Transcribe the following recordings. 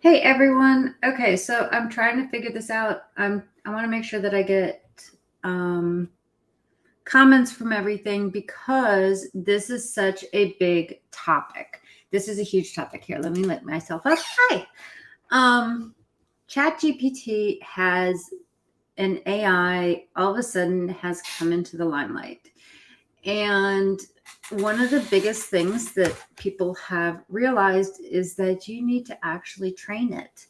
Hey everyone. Okay, so I'm trying to figure this out. I want to make sure that I get um, comments from everything because this is such a big topic. This is a huge topic here. Let me let myself up. Hi. Um, ChatGPT has an AI all of a sudden has come into the limelight. And one of the biggest things that people have realized is that you need to actually train it.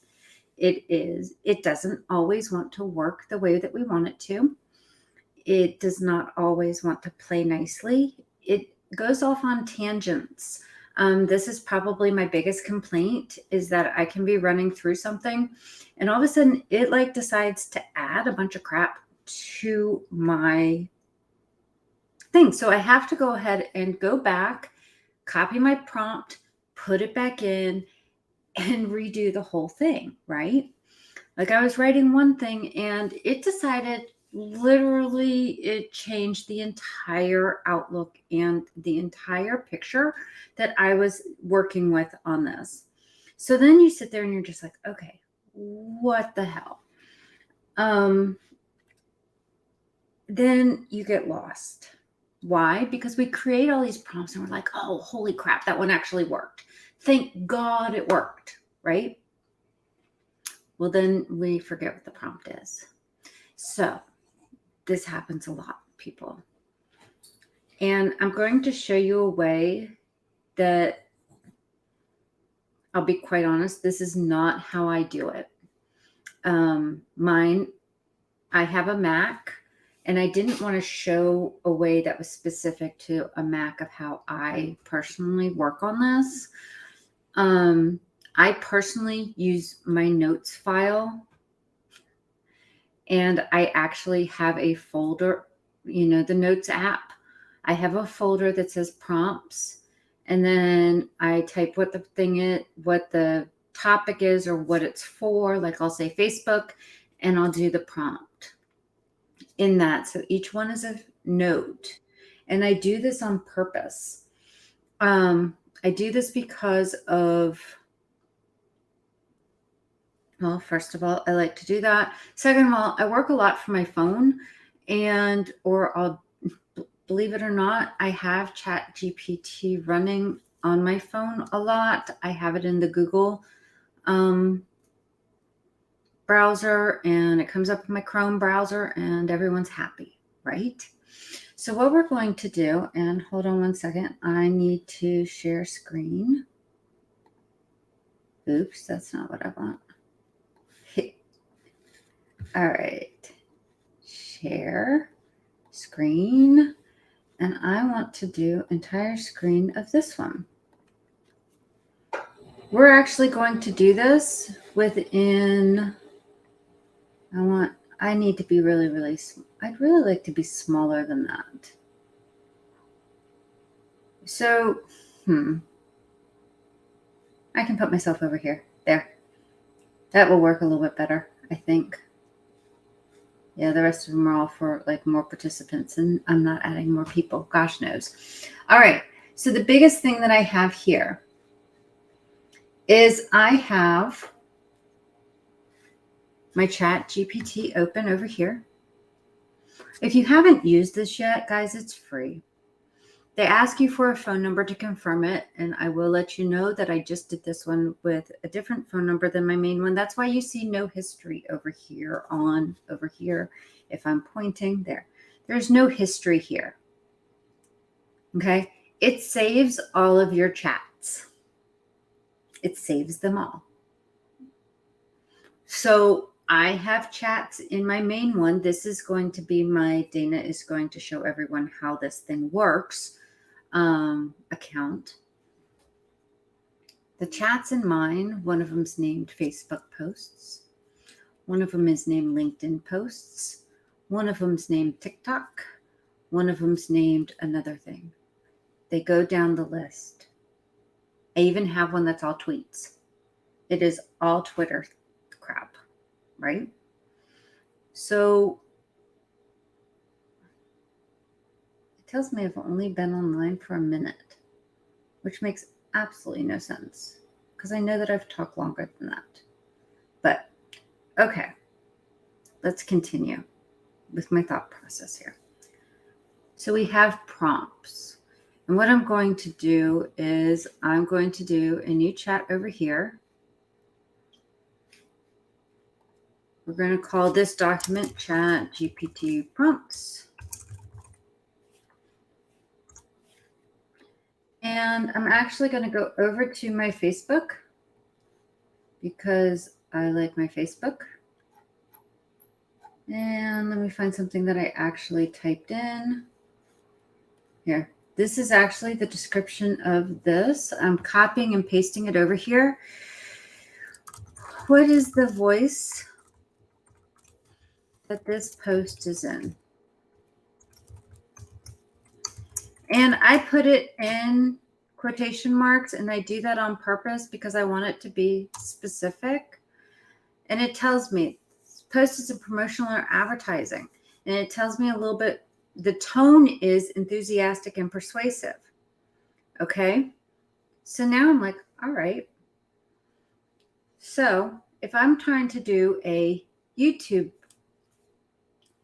It doesn't always want to work the way that we want it to. It does not always want to play nicely. It goes off on tangents. This is probably my biggest complaint is that I can be running through something and all of a sudden it like decides to add a bunch of crap to my thing. So I have to go ahead and go back, copy my prompt, put it back in, and redo the whole thing, right? Like I was writing one thing and it decided literally it changed the entire outlook and the entire picture that I was working with on this. So then you sit there and you're just like, okay, what the hell? Then you get lost. Why? Because we create all these prompts and we're like, oh, holy crap, that one actually worked. Thank God it worked, right? Well, then we forget what the prompt is. So this happens a lot, people. And I'm going to show you a way that I'll be quite honest, this is not how I do it. I have a Mac, and I didn't want to show a way that was specific to a Mac of how I personally work on this. I personally use my notes file, and I actually have a folder, the notes app. I have a folder that says prompts, and then I type what the thing is, what the topic is, or what it's for. Like I'll say Facebook, and I'll do the prompt in that. So each one is a note, and I do this on purpose. I do this because of, well, first of all, I like to do that. Second of all, I work a lot from my phone, or I'll, believe it or not, I have ChatGPT running on my phone a lot. I have it in the Google browser, and it comes up in my Chrome browser, and everyone's happy, right? So what we're going to do, and hold on one second, I need to share screen. Oops, that's not what I want. All right, share screen. And I want to do entire screen of this one. We're actually going to do this within, I need to be really, I'd really like to be smaller than that. So, I can put myself over here. There. That will work a little bit better, I think. Yeah, the rest of them are all for like more participants, and I'm not adding more people. Gosh knows. All right. So the biggest thing that I have here is I have my ChatGPT open over here. If you haven't used this yet, guys, it's free. They ask you for a phone number to confirm it, and I will let you know that I just did this one with a different phone number than my main one. That's why you see no history over here. If I'm pointing there, there's no history here. Okay, it saves all of your chats. It saves them all. So I have chats in my main one. This is going to be Dana is going to show everyone how this thing works. Account. The chats in mine, one of them's named Facebook posts. One of them is named LinkedIn posts. One of them's named TikTok. One of them's named another thing. They go down the list. I even have one that's all tweets. It is all Twitter crap, right? So it tells me I've only been online for a minute, which makes absolutely no sense. because I know that I've talked longer than that. But okay, let's continue with my thought process here. So we have prompts. And what I'm going to do is I'm going to do a new chat over here. We're going to call this document ChatGPT Prompts. And I'm actually going to go over to my Facebook because I like my Facebook. And let me find something that I actually typed in. Here. This is actually the description of this. I'm copying and pasting it over here. What is the voice that this post is in? And I put it in quotation marks, and I do that on purpose because I want it to be specific. And it tells me this post is a promotional or advertising. And it tells me a little bit, the tone is enthusiastic and persuasive. Okay. So now I'm like, all right. So if I'm trying to do a YouTube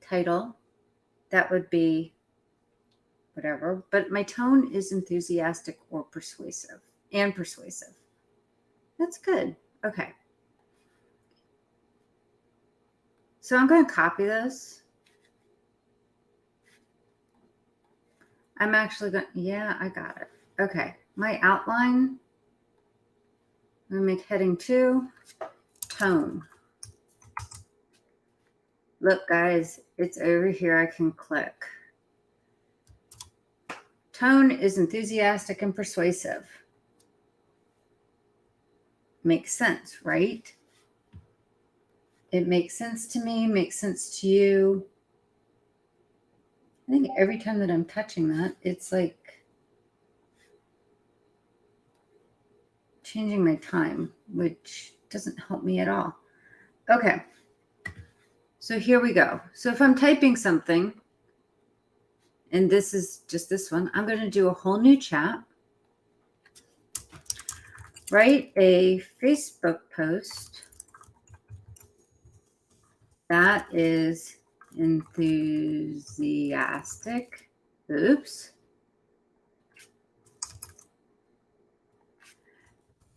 title, that would be whatever, but my tone is enthusiastic or persuasive and persuasive. That's good. Okay. So I'm going to copy this. I'm actually going, yeah, I got it. Okay. My outline, I'm going to make heading 2, tone. Look, guys, it's over here. I can click. Tone is enthusiastic and persuasive. Makes sense, right? It makes sense to me, makes sense to you. I think every time that I'm touching that, it's like changing my time, which doesn't help me at all. Okay. So here we go. So if I'm typing something, and this is just this one, I'm going to do a whole new chat. Write a Facebook post that is enthusiastic. Oops.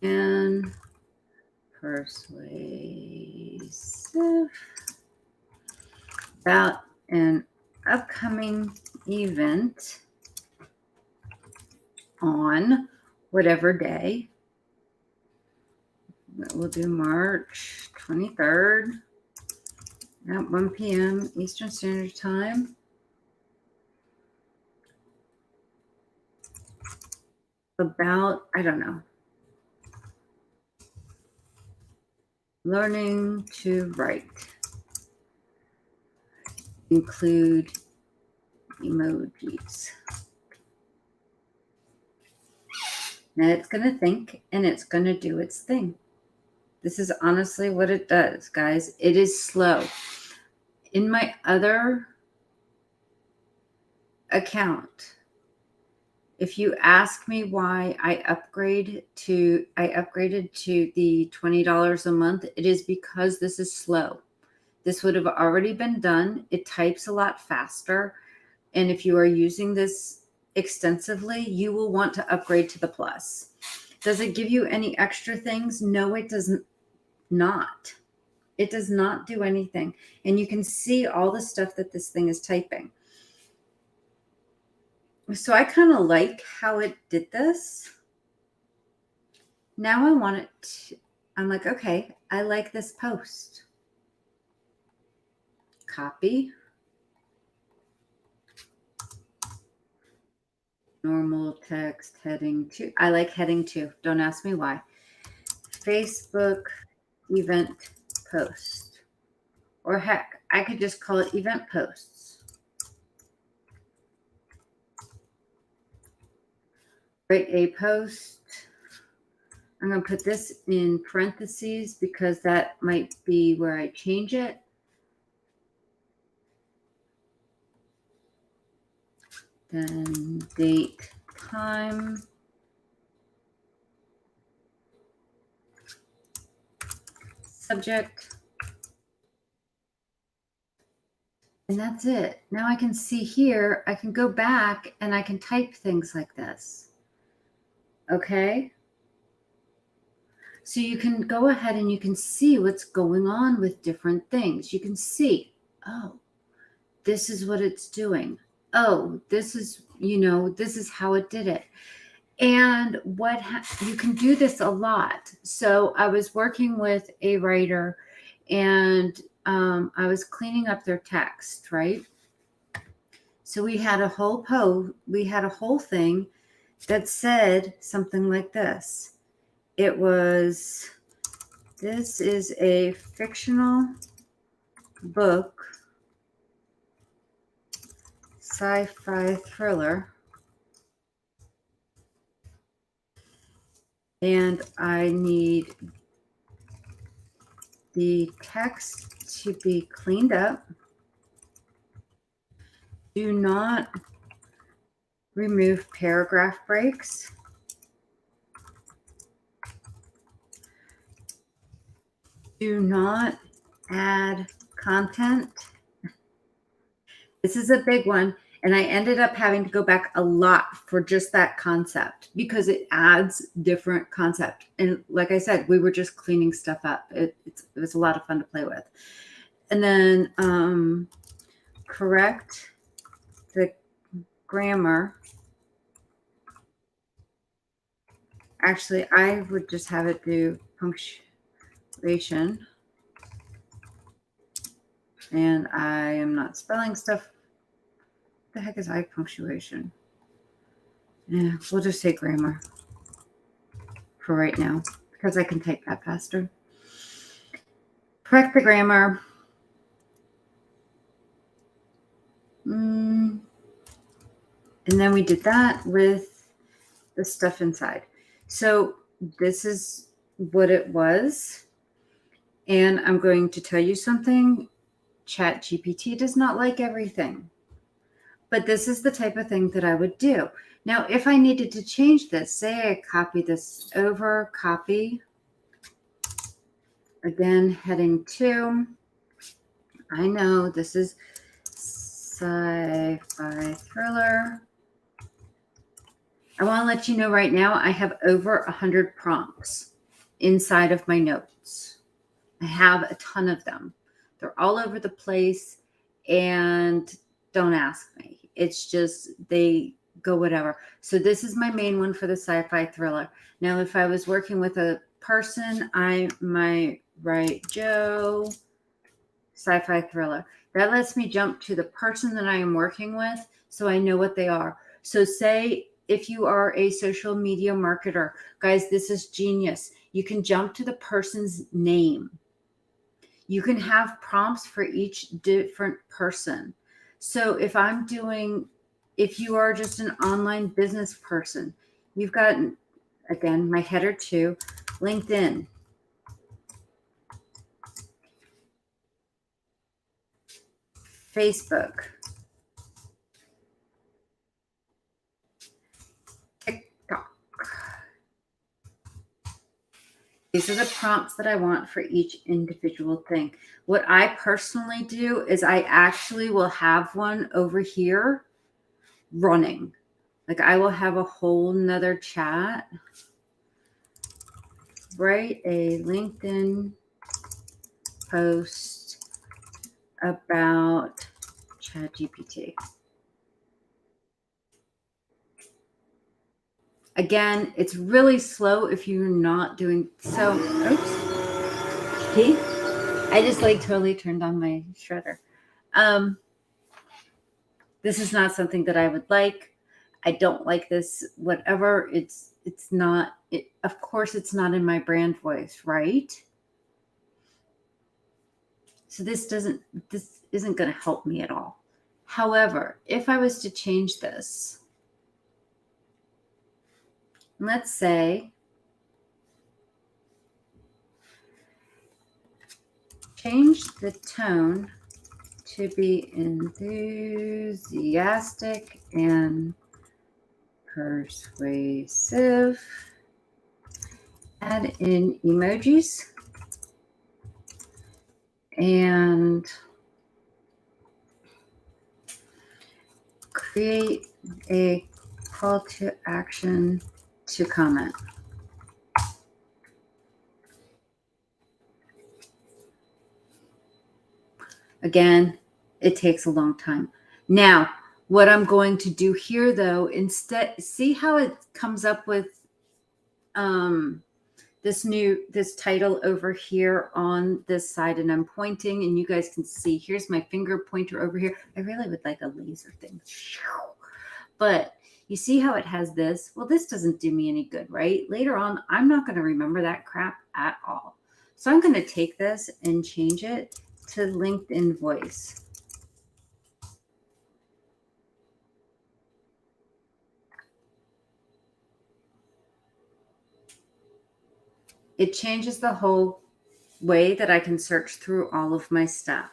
And persuasive about an upcoming event on whatever day. We'll do March 23rd at 1 p.m. Eastern Standard Time. About, I don't know, learning to write. Include emojis. Now it's going to think and it's going to do its thing. This is honestly what it does, guys. It is slow. In my other account, if you ask me why I upgraded to the $20 a month, it is because this is slow. This would have already been done. It types a lot faster. And if you are using this extensively, you will want to upgrade to the Plus. Does it give you any extra things? No, it does not. It does not do anything. And you can see all the stuff that this thing is typing. So I kind of like how it did this. Now I want it to, I'm like, okay, I like this post. Copy. Normal text, heading 2. I like heading 2. Don't ask me why. Facebook event post. Or heck, I could just call it event posts. Write a post. I'm going to put this in parentheses because that might be where I change it. Then date, time. subject. And that's it. Now I can see here, I can go back and I can type things like this. Okay. So you can go ahead and you can see what's going on with different things. You can see, oh, this is what it's doing. Oh, this is, this is how it did it. And you can do this a lot. So I was working with a writer and I was cleaning up their text, right? So we had a whole thing that said something like this. It was, this is a fictional book, sci-fi thriller, and I need the text to be cleaned up. Do not remove paragraph breaks. Do not add content. This is a big one. And I ended up having to go back a lot for just that concept because it adds different concept. And like I said, we were just cleaning stuff up. It was a lot of fun to play with. And then correct the grammar. Actually, I would just have it do punctuation. And I am not spelling stuff. What the heck is punctuation? Yeah, we'll just say grammar for right now because I can type that faster. Correct the grammar. And then we did that with the stuff inside. So this is what it was. And I'm going to tell you something. ChatGPT does not like everything. But this is the type of thing that I would do. Now, if I needed to change this, say I copy this over, copy. Again, heading 2. I know this is sci-fi thriller. I want to let you know right now, I have over 100 prompts inside of my notes. I have a ton of them. They're all over the place, and don't ask me. It's just, they go whatever. So this is my main one for the sci-fi thriller. Now, if I was working with a person, I might write Joe, sci-fi thriller. That lets me jump to the person that I am working with so I know what they are. So say if you are a social media marketer, guys, this is genius. You can jump to the person's name. You can have prompts for each different person. So if you are just an online business person, you've got, again, my header 2, LinkedIn. Facebook. TikTok. These are the prompts that I want for each individual thing. What I personally do is I actually will have one over here running. Like I will have a whole nother chat. Write a LinkedIn post about ChatGPT. Again, it's really slow if you're not doing so. Oops. See? I just totally turned on my shredder. This is not something that I would like. I don't like this, whatever. It's not, of course, it's not in my brand voice, right? So this isn't going to help me at all. However, if I was to change this, let's say, change the tone to be enthusiastic and persuasive. Add in emojis. and create a call to action to comment. Again, it takes a long time. Now, what I'm going to do here, though, instead, see how it comes up with this title over here on this side, and I'm pointing, and you guys can see, here's my finger pointer over here. I really would like a laser thing. But you see how it has this? Well, this doesn't do me any good, right? Later on, I'm not going to remember that crap at all. So I'm going to take this and change it to LinkedIn Voice. It changes the whole way that I can search through all of my stuff.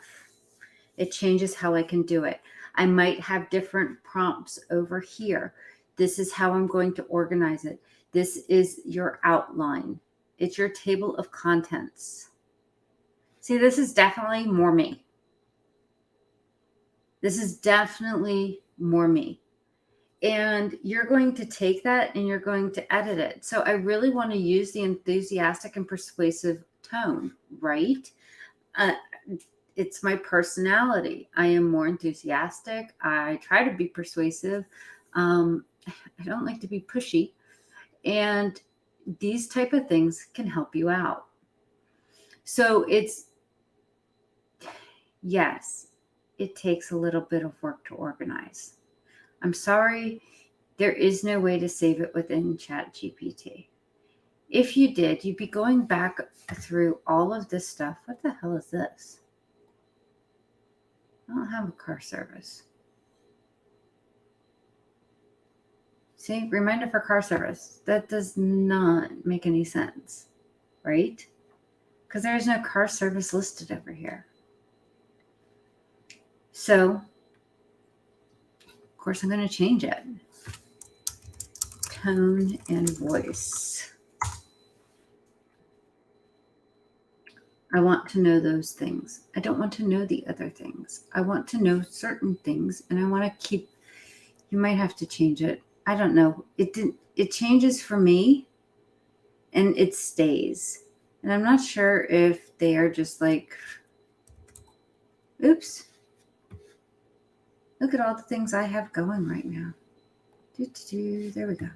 It changes how I can do it. I might have different prompts over here. This is how I'm going to organize it. This is your outline. It's your table of contents. See, this is definitely more me. This is definitely more me. And you're going to take that and you're going to edit it. So I really want to use the enthusiastic and persuasive tone, right? It's my personality. I am more enthusiastic. I try to be persuasive. I don't like to be pushy. And these type of things can help you out. So yes, it takes a little bit of work to organize. I'm sorry, there is no way to save it within ChatGPT. If you did, you'd be going back through all of this stuff. What the hell is this? I don't have a car service. See, reminder for car service. That does not make any sense, right? Because there's no car service listed over here. So, of course, I'm going to change it. Tone and voice. I want to know those things. I don't want to know the other things. I want to know certain things, and I want to keep. You might have to change it. I don't know. It changes for me, and it stays. And I'm not sure if they are just like, oops. Look at all the things I have going right now. There we go.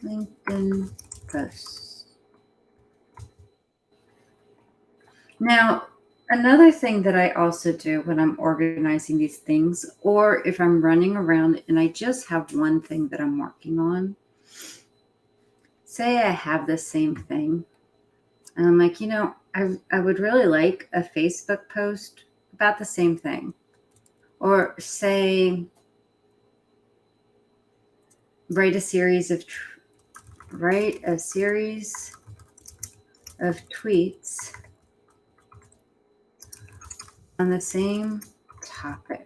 LinkedIn posts. Now, another thing that I also do when I'm organizing these things, or if I'm running around and I just have one thing that I'm working on, say I have the same thing, and I'm like, I would really like a Facebook post about the same thing. Or say, write a series of tweets on the same topic.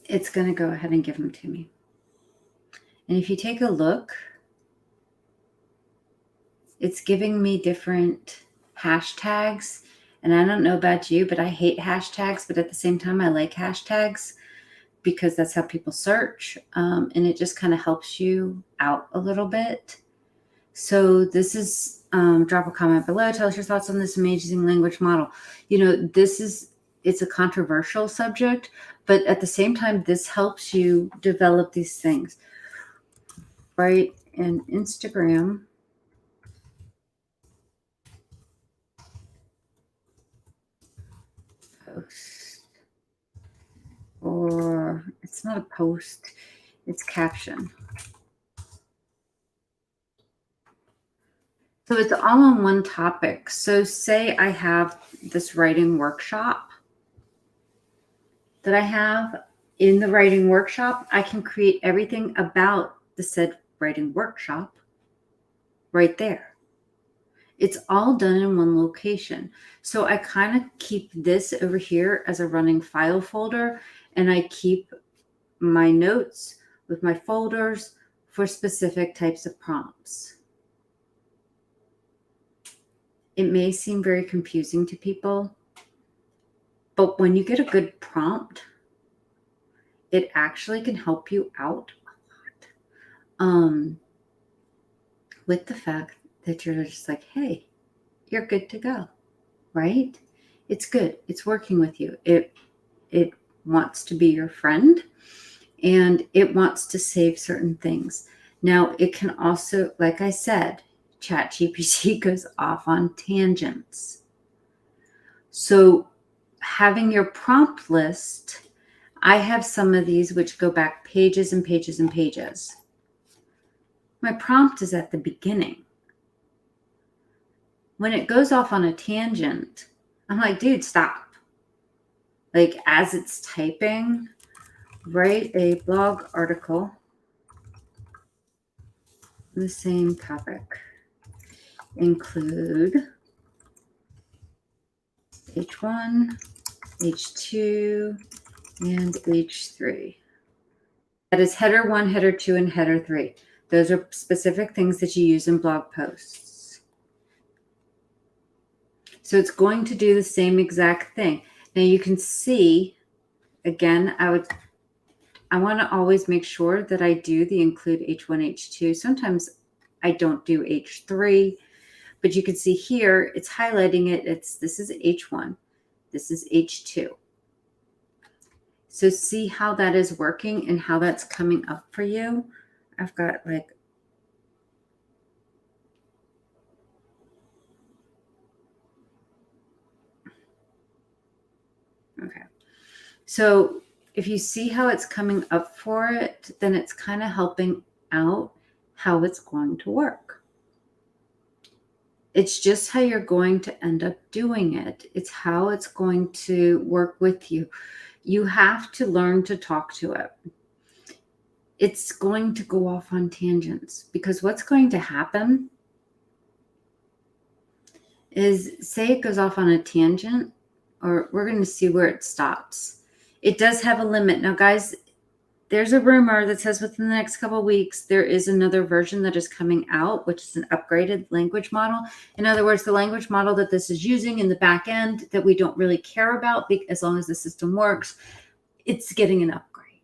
It's going to go ahead and give them to me. And if you take a look, it's giving me different hashtags. And I don't know about you, but I hate hashtags. But at the same time, I like hashtags because that's how people search. And it just kind of helps you out a little bit. So this is, drop a comment below. Tell us your thoughts on this amazing language model. It's a controversial subject, but at the same time, this helps you develop these things, right? And Instagram. Post. Or it's not a post, it's caption. So it's all on one topic. So say I have this writing workshop that I have. In the writing workshop, I can create everything about the said writing workshop right there. It's all done in one location. So I kind of keep this over here as a running file folder, and I keep my notes with my folders for specific types of prompts. It may seem very confusing to people, but when you get a good prompt, it actually can help you out a lot. With the fact that you're just like, hey, you're good to go, right? It's good. It's working with you. It wants to be your friend, and it wants to save certain things. Now, it can also, like I said, ChatGPT goes off on tangents. So having your prompt list, I have some of these which go back pages and pages and pages. My prompt is at the beginning. When it goes off on a tangent, I'm like, dude, stop. Like, as it's typing, write a blog article on the same topic. Include H1, H2, and H3. That is header 1, header 2, and header 3. Those are specific things that you use in blog posts. So it's going to do the same exact thing. Now you can see, again, I want to always make sure that I do the include H1, H2. Sometimes I don't do H3, but you can see here, it's highlighting it. This is H1, this is H2. So see how that is working and how that's coming up for you. I've got like, okay. So if you see how it's coming up for it, then it's kind of helping out how it's going to work. It's just how you're going to end up doing it. It's how it's going to work with you. You have to learn to talk to it. It's going to go off on tangents, because what's going to happen is, say it goes off on a tangent, or we're going to see where it stops. It does have a limit. Now, guys, there's a rumor that says within the next couple of weeks, there is another version that is coming out, which is an upgraded language model. In other words, the language model that this is using in the back end that we don't really care about, as long as the system works, it's getting an upgrade.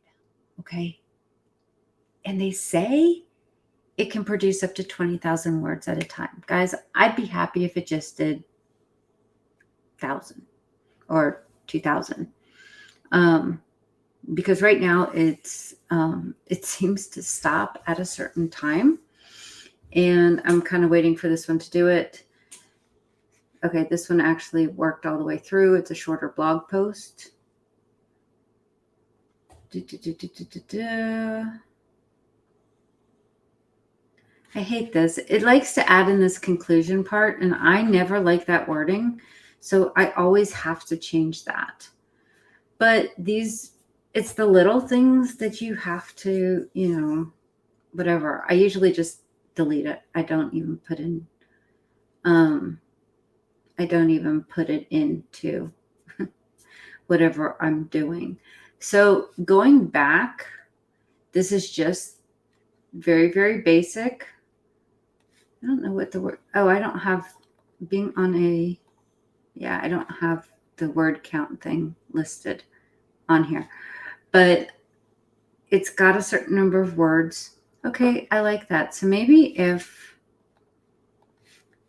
Okay. And they say it can produce up to 20,000 words at a time. Guys, I'd be happy if it just did 1,000 or 2,000. Because right now it seems to stop at a certain time, and I'm kind of waiting for this one to do it. Okay, this one actually worked all the way through. It's a shorter blog post. I hate this. It likes to add in this conclusion part, and I never like that wording, so I always have to change that. But it's the little things that you have to, whatever. I usually just delete it. I don't even put it into whatever I'm doing. So going back, this is just very, very basic. I don't know what the word, I don't have I don't have the word count thing listed on here, but it's got a certain number of words. Okay, I like that. So maybe if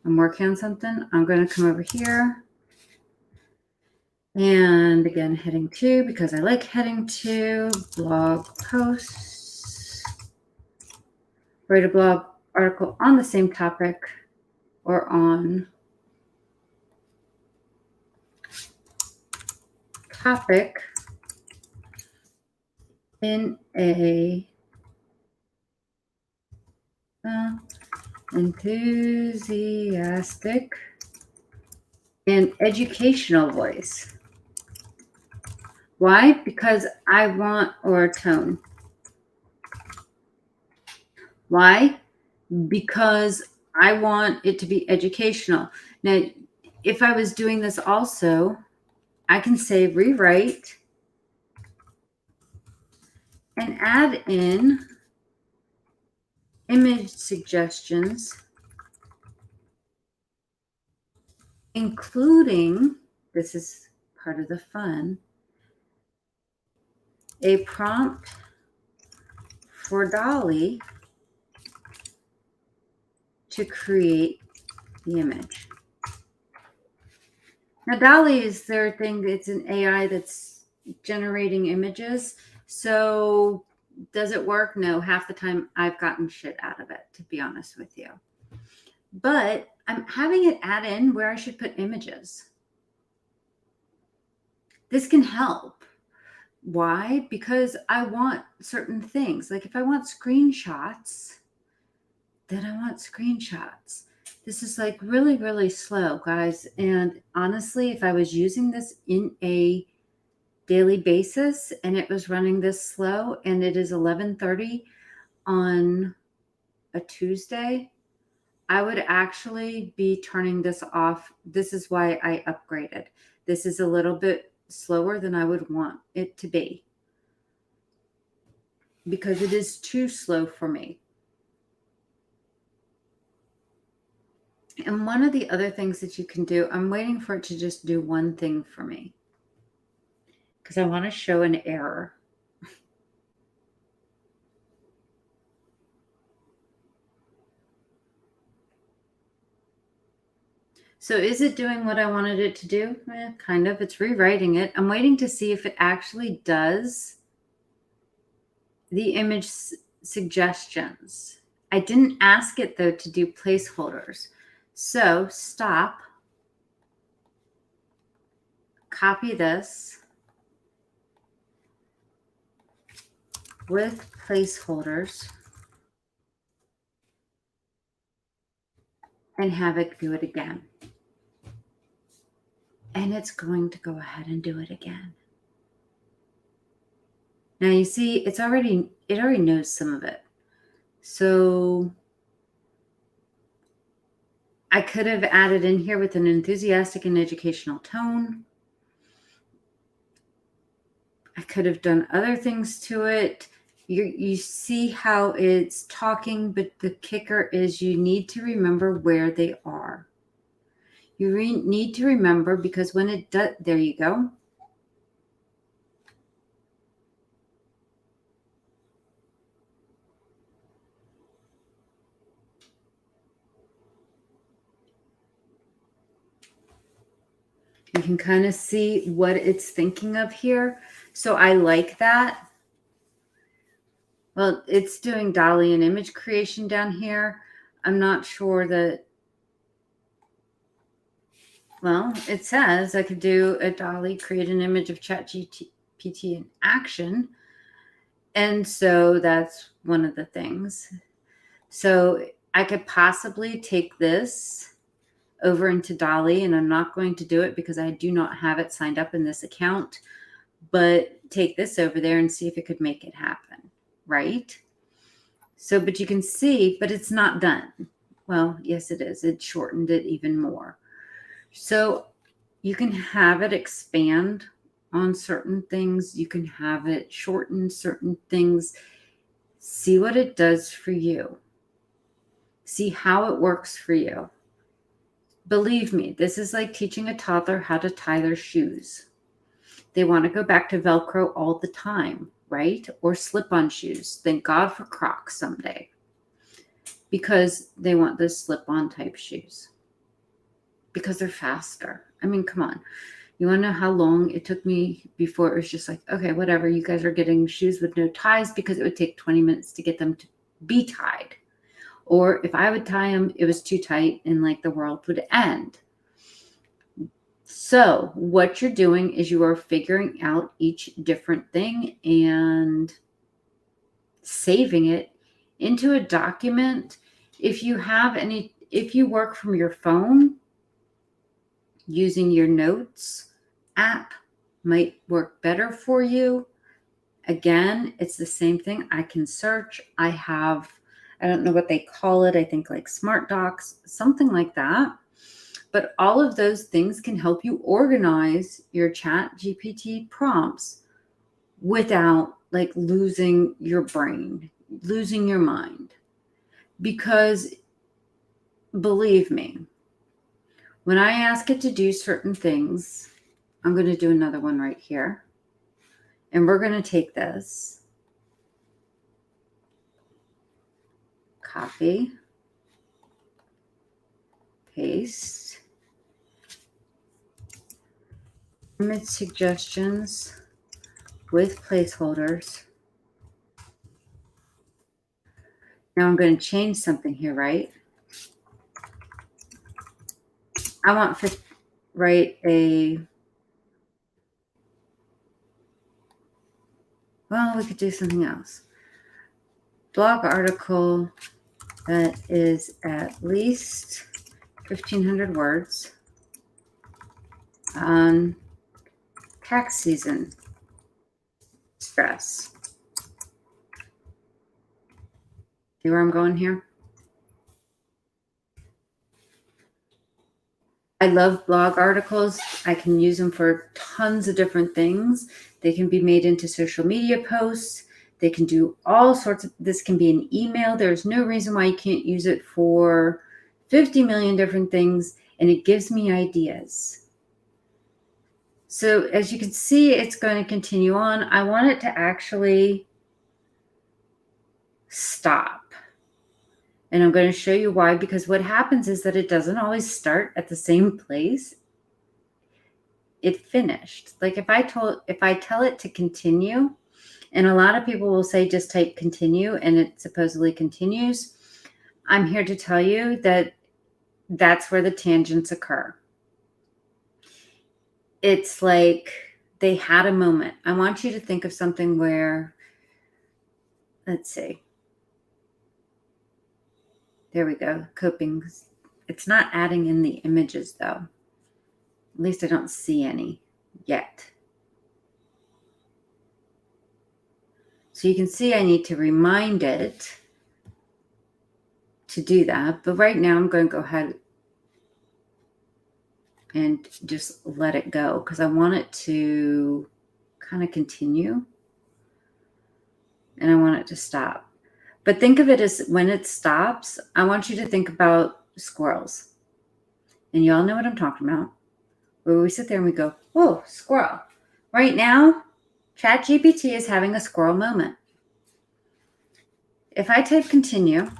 I'm working on something, I'm going to come over here. And again, heading 2, because I like heading 2, blog posts. Write a blog article on the same topic or on topic in a enthusiastic and educational voice. Why? Because I want, or tone. Why? Because I want it to be educational. Now, if I was doing this also, I can say rewrite and add in image suggestions, including, this is part of the fun, a prompt for Dolly to create the image. Now, Dolly is their thing. It's an AI that's generating images. So does it work? No. Half the time I've gotten shit out of it, to be honest with you. But I'm having it add in where I should put images. This can help. Why? Because I want certain things. Like if I want screenshots, then I want screenshots. This is like really, really slow, guys. And honestly, if I was using this in a daily basis and it was running this slow and it is 11:30 on a Tuesday, I would actually be turning this off. This is why I upgraded. This is a little bit slower than I would want it to be because it is too slow for me. And one of the other things that you can do, I'm waiting for it to just do one thing for me because I want to show an error. So is it doing what I wanted it to do? Kind of. It's rewriting it. I'm waiting to see if it actually does the image suggestions. I didn't ask it, though, to do placeholders. So stop, copy this with placeholders, and have it do it again. And it's going to go ahead and do it again. Now you see, it already knows some of it. So I could have added in here with an enthusiastic and educational tone. I could have done other things to it. You see how it's talking, but the kicker is you need to remember where they are. You need to remember because when it does, there you go. You can kind of see what it's thinking of here. So I like that. Well, it's doing Dolly and image creation down here. I'm not sure that, well, it says I could do a Dolly, create an image of ChatGPT in action. And so that's one of the things. So I could possibly take this over into Dolly, and I'm not going to do it because I do not have it signed up in this account, but take this over there and see if it could make it happen, right? So, but you can see, but it's not done. Well, yes, it is. It shortened it even more. So you can have it expand on certain things. You can have it shorten certain things. See what it does for you. See how it works for you. Believe me, this is like teaching a toddler how to tie their shoes. They want to go back to Velcro all the time, right? Or slip-on shoes. Thank God for Crocs someday. Because they want those slip-on type shoes. Because they're faster. I mean, come on. You want to know how long it took me before it was just like, okay, whatever. You guys are getting shoes with no ties because it would take 20 minutes to get them to be tied. Or if I would tie them, it was too tight and like the world would end. So what you're doing is you are figuring out each different thing and saving it into a document. If you work from your phone, using your notes app might work better for you. Again, it's the same thing. I can search. I have I don't know what they call it. I think like smart docs, something like that. But all of those things can help you organize your ChatGPT prompts without like losing your brain, losing your mind. Because believe me, when I ask it to do certain things, I'm going to do another one right here. And we're going to take this, copy, paste, image suggestions with placeholders. Now I'm going to change something here, right? I want to write well, we could do something else. Blog article that is at least 1,500 words on tax season stress. See where I'm going here? I love blog articles. I can use them for tons of different things. They can be made into social media posts. They can do all sorts of, this can be an email. There's no reason why you can't use it for 50 million different things, and it gives me ideas. So as you can see, it's going to continue on. I want it to actually stop. And I'm going to show you why, because what happens is that it doesn't always start at the same place. It finished. Like if I tell it to continue, and a lot of people will say just type continue and it supposedly continues. I'm here to tell you that that's where the tangents occur. It's like they had a moment. I want you to think of something where, let's see. There we go. Coping. It's not adding in the images though. At least I don't see any yet. So you can see I need to remind it to do that. But right now I'm going to go ahead and just let it go because I want it to kind of continue and I want it to stop. But think of it as when it stops, I want you to think about squirrels. And you all know what I'm talking about. Where we sit there and we go, whoa, squirrel. Right now, ChatGPT is having a squirrel moment. If I type continue,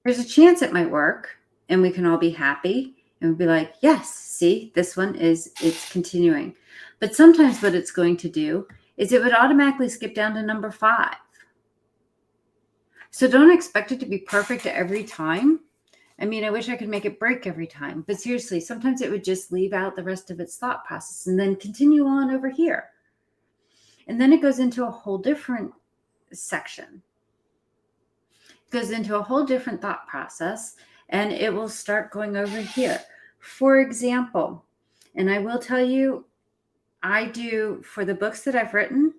there's a chance it might work and we can all be happy and we'll be like, yes, see, this one it's continuing. But sometimes what it's going to do is it would automatically skip down to number 5. So don't expect it to be perfect every time. I mean, I wish I could make it break every time, but seriously, sometimes it would just leave out the rest of its thought process and then continue on over here. And then it goes into a whole different section. It goes into a whole different thought process and it will start going over here. For example, and I will tell you, I do for the books that I've written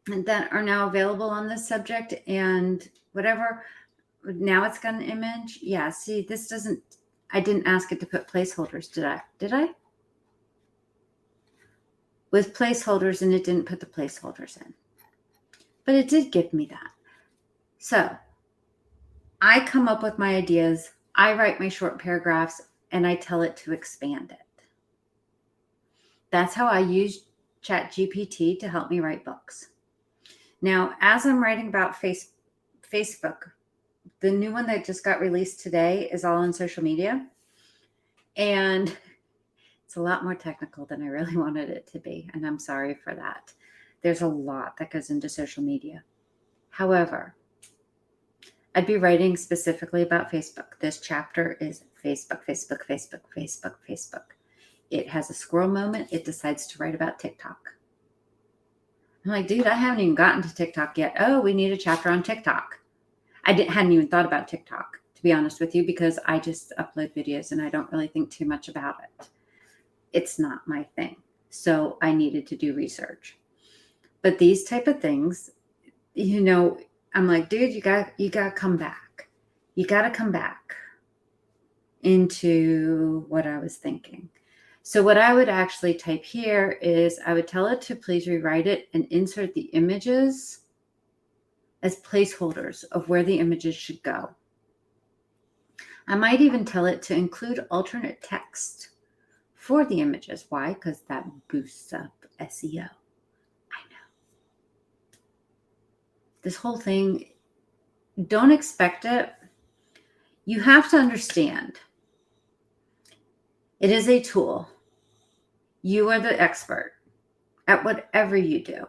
that are now available on this subject and whatever, now it's got an image. Yeah, see, this doesn't, I didn't ask it to put placeholders, did I? Did I? With placeholders and it didn't put the placeholders in. But it did give me that. So I come up with my ideas, I write my short paragraphs, and I tell it to expand it. That's how I use ChatGPT to help me write books. Now, as I'm writing about Facebook, the new one that just got released today is all on social media. And it's a lot more technical than I really wanted it to be. And I'm sorry for that. There's a lot that goes into social media. However, I'd be writing specifically about Facebook. This chapter is Facebook, Facebook, Facebook, Facebook, Facebook. It has a squirrel moment. It decides to write about TikTok. I'm like, dude, I haven't even gotten to TikTok yet. Oh, we need a chapter on TikTok. I hadn't even thought about TikTok, to be honest with you, because I just upload videos and I don't really think too much about it. It's not my thing. So I needed to do research. But these type of things, I'm like, dude, you got to come back. You got to come back into what I was thinking. So what I would actually type here is I would tell it to please rewrite it and insert the images as placeholders of where the images should go. I might even tell it to include alternate text for the images. Why? Because that boosts up SEO. I know. This whole thing, don't expect it. You have to understand, it is a tool. You are the expert at whatever you do.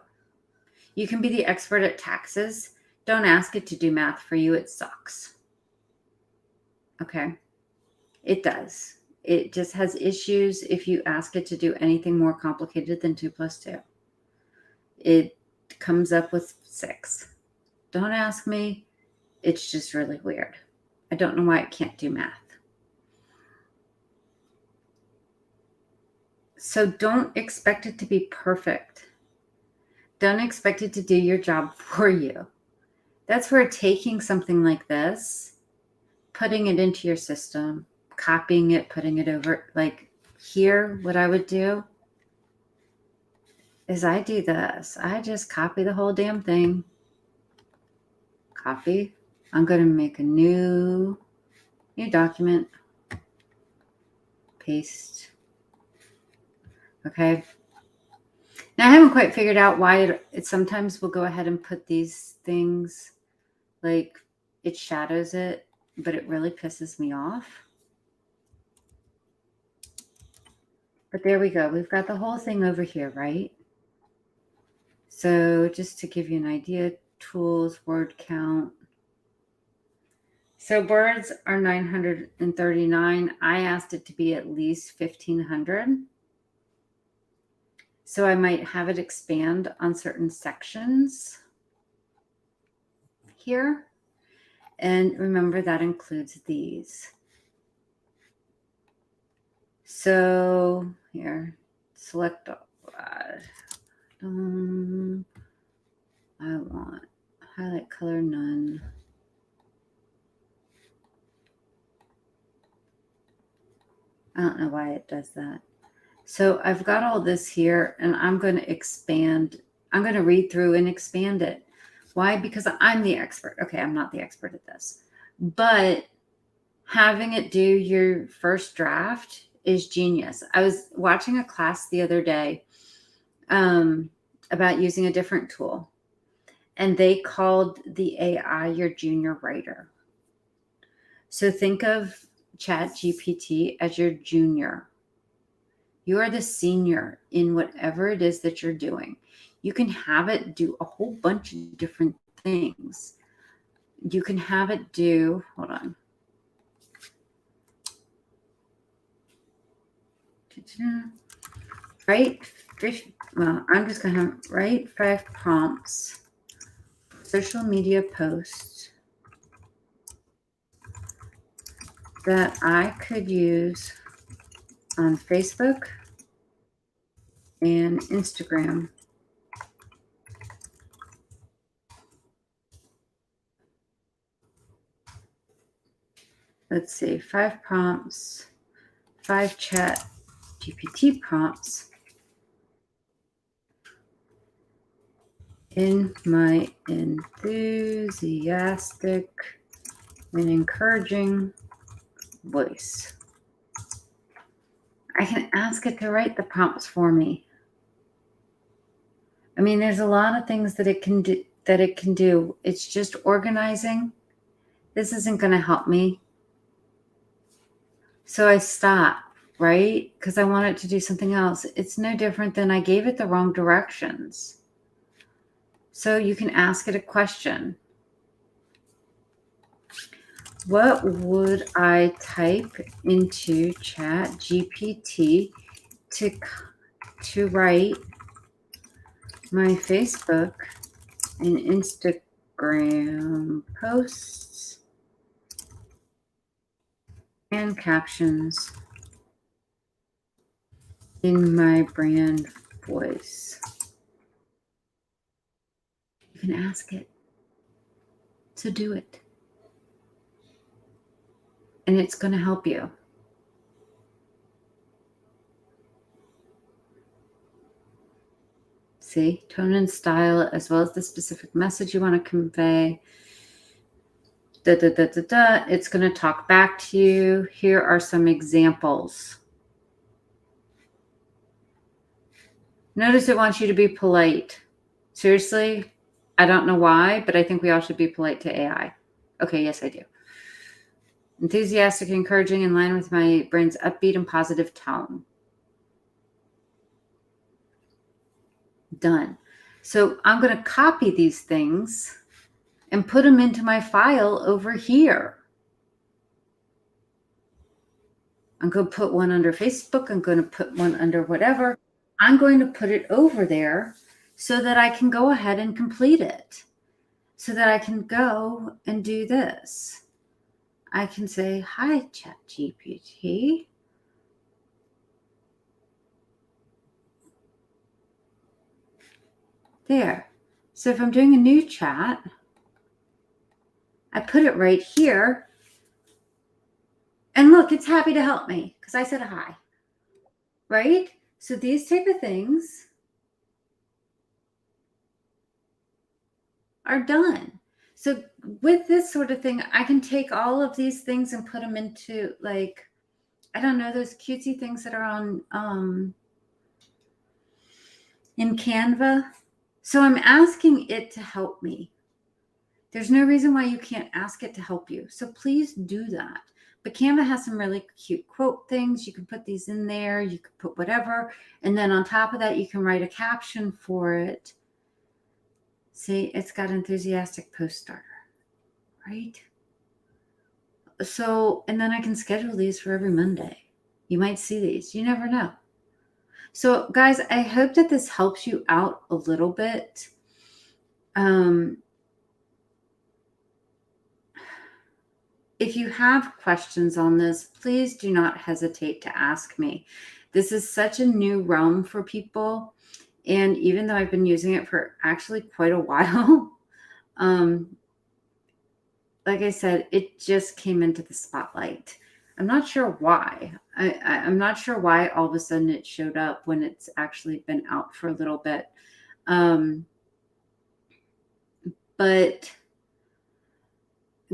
You can be the expert at taxes. Don't ask it to do math for you. It sucks. Okay? It does. It just has issues if you ask it to do anything more complicated than 2 plus 2. It comes up with 6. Don't ask me. It's just really weird. I don't know why it can't do math. So don't expect it to be perfect. Don't expect it to do your job for you. That's where taking something like this, putting it into your system, copying it, putting it over, like here, what I would do is I do this. I just copy the whole damn thing. Copy. I'm going to make a new document. Paste. Okay. Now, I haven't quite figured out why it sometimes will go ahead and put these things, like it shadows it, but it really pisses me off. But there we go. We've got the whole thing over here, right? So just to give you an idea, tools, word count. So words are 939. I asked it to be at least 1,500. So I might have it expand on certain sections here. And remember, that includes these. So here, select I want highlight color none. I don't know why it does that. So I've got all this here and I'm going to expand. I'm going to read through and expand it. Why? Because I'm the expert. Okay, I'm not the expert at this. But having it do your first draft is genius. I was watching a class the other day about using a different tool. And they called the AI your junior writer. So think of ChatGPT as your junior. You are the senior in whatever it is that you're doing. You can have it do a whole bunch of different things. You can have it do, hold on. I'm just going to write 5 prompts, social media posts that I could use on Facebook and Instagram. Let's see, 5 prompts, 5 chat GPT prompts in my enthusiastic and encouraging voice. I can ask it to write the prompts for me. I mean, there's a lot of things that it can do. It's just organizing. This isn't going to help me. So I stop, right? Because I want it to do something else. It's no different than I gave it the wrong directions. So you can ask it a question. What would I type into ChatGPT to write my Facebook and Instagram posts and captions in my brand voice? can ask it. So do it. And it's going to help you. See, tone and style, as well as the specific message you want to convey. It's going to talk back to you. Here are some examples. Notice it wants you to be polite. Seriously, I don't know why, but I think we all should be polite to AI. Okay, yes, I do. Enthusiastic, encouraging, in line with my brain's upbeat and positive tone. Done. So I'm going to copy these things and put them into my file over here. I'm going to put one under Facebook. I'm going to put one under whatever. I'm going to put it over there so that I can go ahead and complete it. So that I can go and do this. I can say, hi, ChatGPT. There. So if I'm doing a new chat, I put it right here. And look, it's happy to help me because I said hi. Right? So these type of things are done. So with this sort of thing, I can take all of these things and put them into, like, I don't know, those cutesy things that are on in Canva. So I'm asking it to help me. There's no reason why you can't ask it to help you. So please do that. But Canva has some really cute quote things. You can put these in there. You can put whatever. And then on top of that, you can write a caption for it. See, it's got enthusiastic post starter, right? So, and then I can schedule these for every Monday. You might see these. You never know. So guys, I hope that this helps you out a little bit. If you have questions on this, please do not hesitate to ask me. This is such a new realm for people. And even though I've been using it for actually quite a while, like I said, it just came into the spotlight. I'm not sure why. I'm not sure why all of a sudden it showed up when it's actually been out for a little bit. But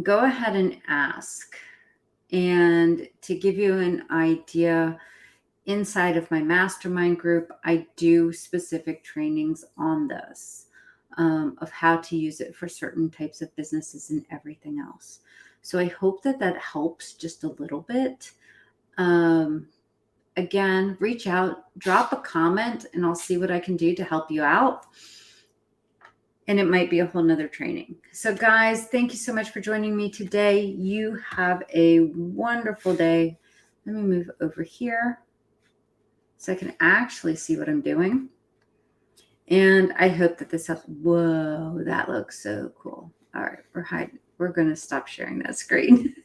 go ahead and ask. And to give you an idea, inside of my mastermind group, I do specific trainings on this, of how to use it for certain types of businesses and everything else. So I hope that that helps just a little bit. Again, reach out, drop a comment, and I'll see what I can do to help you out. And it might be a whole nother training. So guys, thank you so much for joining me today. You have a wonderful day. Let me move over here so I can actually see what I'm doing. And I hope that this helps. Whoa, that looks so cool. All right, we're hiding. We're going to stop sharing that screen.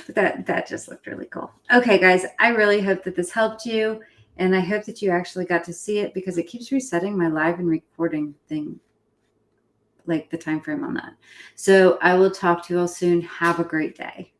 But that just looked really cool. Okay, guys, I really hope that this helped you. And I hope that you actually got to see it because it keeps resetting my live and recording thing, like the time frame on that. So I will talk to you all soon. Have a great day.